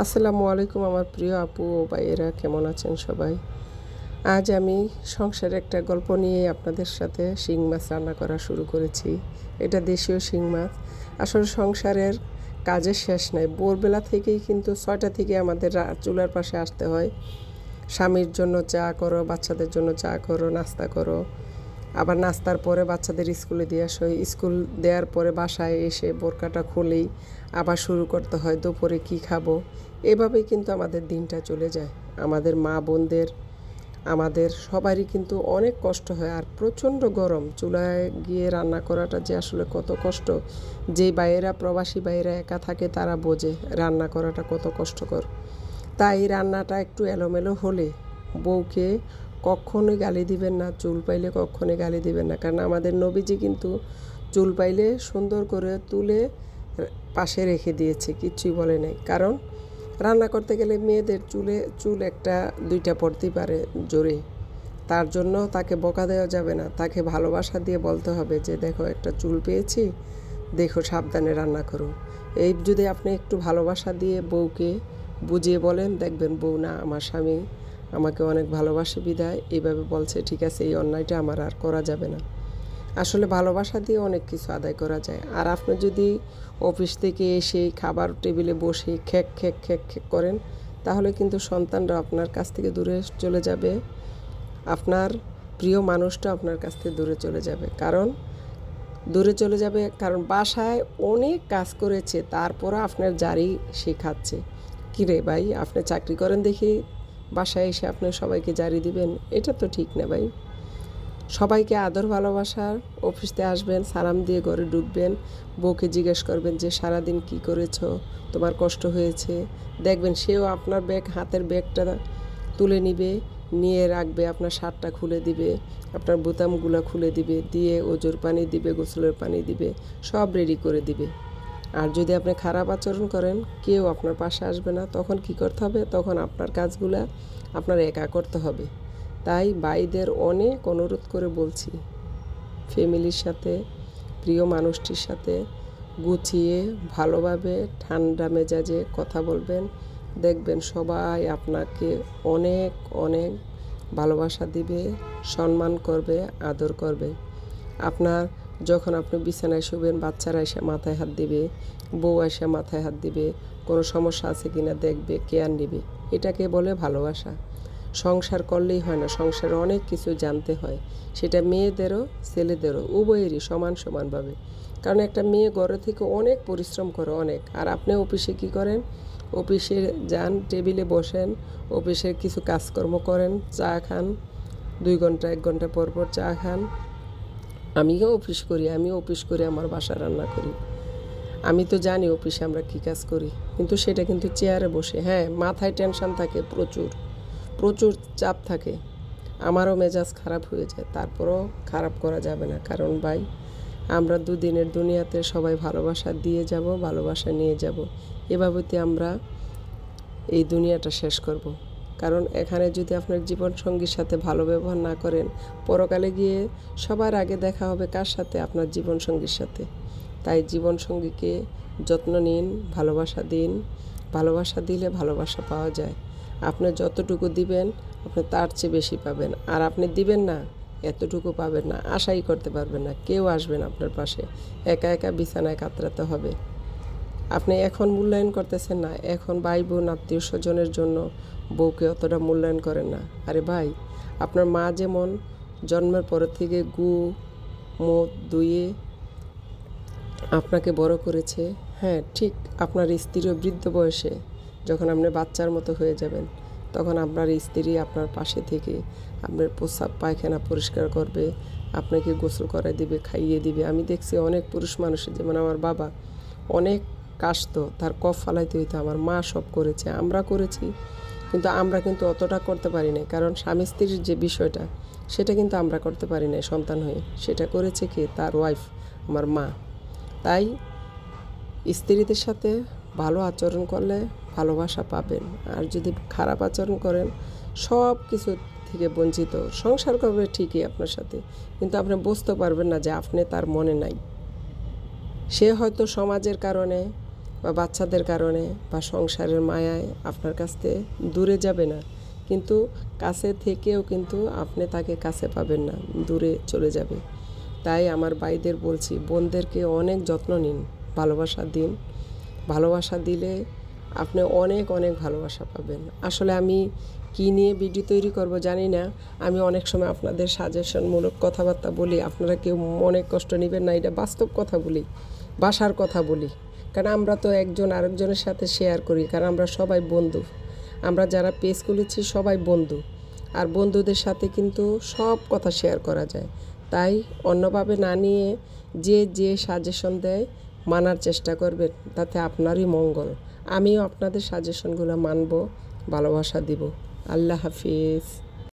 আসসালামু আলাইকুম আমার প্রিয় আপু ও ভাইয়েরা, কেমন আছেন সবাই? আজ আমি সংসারের একটা গল্প নিয়ে আপনাদের সাথে শিং মাছ রান্না করা শুরু করেছি। এটা দেশীয় শিং মাছ। আসলে সংসারের কাজের শেষ নাই। ভোরবেলা থেকেই কিন্তু 6টা থেকে আমাদের চুলার পাশে আসতে হয়। স্বামীর জন্য চা করো, বাচ্চাদের জন্য চা করো, নাস্তা করো, আবার নাস্তার পরে বাচ্চাদের স্কুলে দিয়ে আসো। স্কুল দেওয়ার পরে বাসায় এসে বোরকাটা খুলেই আবার শুরু করতে হয় দুপুরে কী খাবো। এভাবেই কিন্তু আমাদের দিনটা চলে যায়। আমাদের মা বোনদের, আমাদের সবারই কিন্তু অনেক কষ্ট হয়। আর প্রচণ্ড গরম, চুলায় গিয়ে রান্না করাটা যে আসলে কত কষ্ট, যেই বাইরেরা প্রবাসী বাইরে একা থাকে তারা বোঝে রান্না করাটা কত কষ্টকর। তাই রান্নাটা একটু এলোমেলো হলে বউকে কখনোই গালি দিবেন না, চুল পাইলে কখনোই গালি দিবেন না। কারণ আমাদের নবীজি কিন্তু চুল পাইলে সুন্দর করে তুলে পাশে রেখে দিয়েছে, কিচ্ছুই বলে নাই। কারণ রান্না করতে গেলে মেয়েদের চুল একটা দুইটা পড়তেই পারে জোরে, তার জন্য তাকে বকা দেওয়া যাবে না। তাকে ভালোবাসা দিয়ে বলতে হবে যে দেখো একটা চুল পেয়েছি, দেখো সাবধানে রান্না করো। এই যদি আপনি একটু ভালোবাসা দিয়ে বউকে বুঝিয়ে বলেন, দেখবেন বউ না আমার স্বামী আমাকে অনেক ভালোবাসে বিদায় এইভাবে বলছে, ঠিক আছে এই অন্যায়টা আমার আর করা যাবে না। আসলে ভালোবাসা দিয়ে অনেক কিছু আদায় করা যায়। আর আপনি যদি অফিস থেকে এসে খাবার টেবিলে বসে খ্যাক খ্যাক খ্যাক খ্যাক করেন, তাহলে কিন্তু সন্তানরা আপনার কাছ থেকে দূরে চলে যাবে, আপনার প্রিয় মানুষটা আপনার কাছ থেকে দূরে চলে যাবে। কারণ বাসায় অনেক কাজ করেছে, তারপরও আপনার জারি শেখাচ্ছে। কিরে ভাই, আপনি চাকরি করেন দেখি বাসায় এসে আপনি সবাইকে জারি দিবেন? এটা তো ঠিক না ভাই। সবাইকে আদর ভালোবাসার, অফিসে আসবেন সালাম দিয়ে ঘরে ঢুকবেন, বউকে জিজ্ঞেস করবেন যে সারাদিন কি করেছো, তোমার কষ্ট হয়েছে। দেখবেন সেও আপনার হাতের ব্যাগটা তুলে নিয়ে রাখবে, আপনার শার্টটা খুলে দিবে, আপনার বোতামগুলো খুলে দিবে, দিয়ে ওজোর পানি দিবে, গোসলের পানি দিবে, সব রেডি করে দিবে। আর যদি আপনি খারাপ আচরণ করেন, কেউ আপনার পাশে আসবে না। তখন কি করতে হবে? তখন আপনার কাজগুলা আপনার একা করতে হবে। তাই ভাইদের অনেক অনুরোধ করে বলছি, ফ্যামিলির সাথে, প্রিয় মানুষটির সাথে গুছিয়ে ভালোভাবে ঠান্ডা মেজাজে কথা বলবেন। দেখবেন সবাই আপনাকে অনেক অনেক ভালোবাসা দিবে, সম্মান করবে, আদর করবে। যখন আপনি বিছানায় শুবেন, বাচ্চারা এসে মাথায় হাত দিবে, বউ এসে মাথায় হাত দিবে, কোনো সমস্যা আছে কিনা দেখবে, কেয়ার নেবে। এটাকে বলে ভালোবাসা। সংসার করলেই হয় না, সংসারে অনেক কিছু জানতে হয়। সেটা মেয়েদেরও ছেলেদেরও উভয়েরই সমান সমানভাবে। কারণ একটা মেয়ে ঘরে থেকে অনেক পরিশ্রম করে, অনেক। আর আপনি অফিসে কি করেন? অফিসে যান, টেবিলে বসেন, অফিসের কিছু কাজকর্ম করেন, চা খান, 2 ঘন্টা 1 ঘন্টা পর পর চা খান। আমিও অফিস করি, আমার বাসা রান্না করি। আমি তো জানি অফিসে আমরা কী কাজ করি, কিন্তু সেটা কিন্তু চেয়ারে বসে। হ্যাঁ, মাথায় টেনশন থাকে, প্রচুর প্রচুর চাপ থাকে, আমারও মেজাজ খারাপ হয়ে যায়। তারপরও খারাপ করা যাবে না। কারণ ভাই, আমরা দুদিনের দুনিয়াতে সবাই ভালোবাসা দিয়ে যাব, ভালোবাসা নিয়ে যাব। এভাবেতে আমরা এই দুনিয়াটা শেষ করব। কারণ এখানে যদি আপনার জীবনসঙ্গীর সাথে ভালো ব্যবহার না করেন, পরকালে গিয়ে সবার আগে দেখা হবে কার সাথে? আপনার জীবনসঙ্গীর সাথে। তাই জীবনসঙ্গীকে যত্ন নিন, ভালোবাসা দিন। ভালোবাসা দিলে ভালোবাসা পাওয়া যায়। আপনি যতটুকু দিবেন, আপনি তার চেয়ে বেশি পাবেন। আর আপনি দিবেন না, এতটুকু পাবেন না, আশাই করতে পারবেন না। কেউ আসবেন আপনার পাশে, একা একা বিছানায় কাতরাতে হবে। আপনি এখন মূল্যায়ন করতেছেন না, এখন ভাই বোন আত্মীয় স্বজনের জন্য বউকে অতটা মূল্যায়ন করেন না। আরে ভাই, আপনার মা যেমন জন্মের পর থেকে মুখ ধুয়ে আপনাকে বড় করেছে, হ্যাঁ ঠিক আপনার স্ত্রীও বৃদ্ধ বয়সে যখন আপনি বাচ্চার মতো হয়ে যাবেন, তখন আপনার স্ত্রী আপনার পাশে থেকে আপনার প্রস্রাব পায়খানা পরিষ্কার করবে, আপনাকে গোসল করায় দিবে, খাইয়ে দিবে। আমি দেখছি অনেক পুরুষ মানুষের, যেমন আমার বাবা অনেক কাশতো, তার কফ ফালাইতে হইতো, আমার মা সব করেছে, আমরা করেছি। কিন্তু আমরা কিন্তু অতটা করতে পারি না, কারণ স্বামী স্ত্রীর যে বিষয়টা, সেটা কিন্তু আমরা করতে পারি না সন্তান হয়ে। সেটা করেছে কে? তার ওয়াইফ, আমার মা। তাই স্ত্রীদের সাথে ভালো আচরণ করলে ভালোবাসা পাবেন। আর যদি খারাপ আচরণ করেন, সব কিছু থেকে বঞ্চিত। সংসার করবে ঠিকই আপনার সাথে, কিন্তু আপনি বুঝতে পারবেন না যে আপনি তার মনে নাই। সে হয়তো সমাজের কারণে, বা বাচ্চাদের কারণে বা সংসারের মায়ায় আপনার কাছ থেকে দূরে যাবে না, কিন্তু কাছে থেকেও কিন্তু আপনি তাকে কাছে পাবেন না, দূরে চলে যাবে। তাই আমার ভাইদের বলছি, বোনদেরকে অনেক যত্ন নিন, ভালোবাসা দিন। ভালোবাসা দিলে আপনি অনেক অনেক ভালোবাসা পাবেন। আসলে আমি কী নিয়ে ভিডিও তৈরি করব জানি না। আমি অনেক সময় আপনাদের সাজেশনমূলক কথাবার্তা বলি, আপনারা কেউ মনে কষ্ট নেবেন না, এটা বাস্তব কথা বলি, বাসার কথা বলি। কারণ আমরা তো একজন আরেকজনের সাথে শেয়ার করি, কারণ আমরা সবাই বন্ধু। আমরা যারা পেজ খুলেছি সবাই বন্ধু, আর বন্ধুদের সাথে কিন্তু সব কথা শেয়ার করা যায়। তাই অন্যভাবে না নিয়ে যে সাজেশন দেয় মানার চেষ্টা করবেন, তাতে আপনারই মঙ্গল। আমিও আপনাদের সাজেশনগুলো মানব, ভালোবাসা দিব। আল্লাহ হাফিজ।